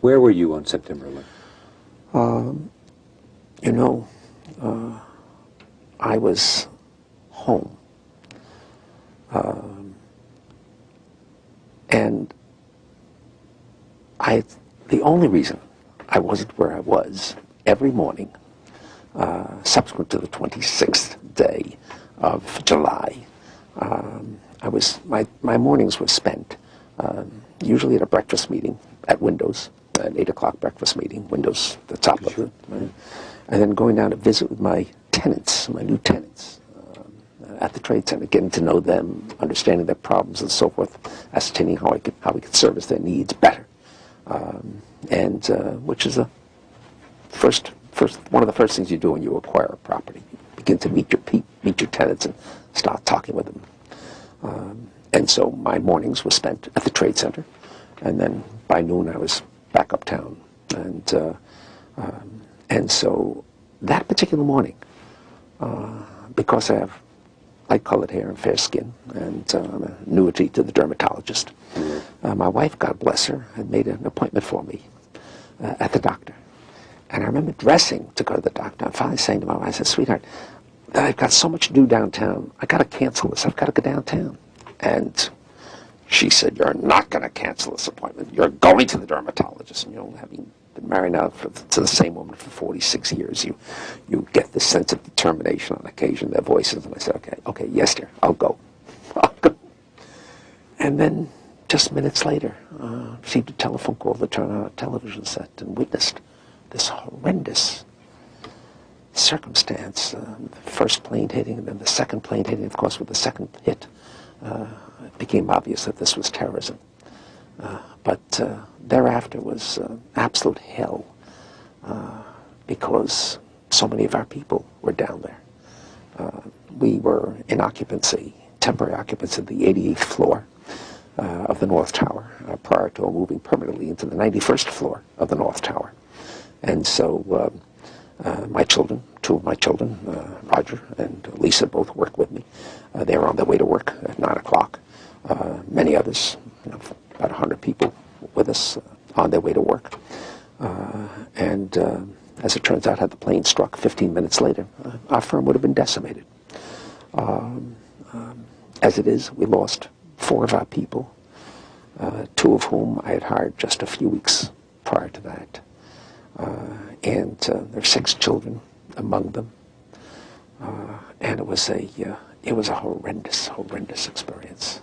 Where were you on September 11th? You know, I was home. And the only reason I wasn't where I was every morning, subsequent to the 26th day of July, my mornings were spent usually at a breakfast meeting at Windows, an 8 o'clock breakfast meeting, Windows, the top of it, and then going down to visit with my tenants, my new tenants, at the trade center, getting to know them, understanding their problems and so forth, ascertaining how we could service their needs better, which is one of the first things you do when you acquire a property. You begin to meet your tenants and start talking with them. And so my mornings were spent at the trade center, and then by noon I was back uptown. And so that particular morning, because I have light-colored hair and fair skin, and I'm an annuity to the dermatologist, my wife, God bless her, had made an appointment for me at the doctor. And I remember dressing to go to the doctor and finally saying to my wife, I said, sweetheart, I've got so much to do downtown. I've got to cancel this. I've got to go downtown. And she said, you're not going to cancel this appointment. You're going to the dermatologist. And, having been married now to the same woman for 46 years, you get this sense of determination on occasion, their voices. And I said, okay, yes, dear, I'll go. I'll go. And then just minutes later, received a telephone call to turn on a television set and witnessed this horrendous circumstance. The first plane hitting and then the second plane hitting. Of course, with the second hit, it became obvious that this was terrorism. But thereafter was absolute hell because so many of our people were down there. We were in occupancy, temporary occupancy of the 88th floor of the North Tower prior to moving permanently into the 91st floor of the North Tower. And so my children, two of my children, Roger and Lisa, both work with me. They were on their way to work at 9 o'clock. Many others, about 100 people with us on their way to work. And as it turns out, had the plane struck 15 minutes later, our firm would have been decimated. As it is, we lost 4 of our people, 2 of whom I had hired just a few weeks prior to that. And there are 6 children among them. And it was a horrendous experience.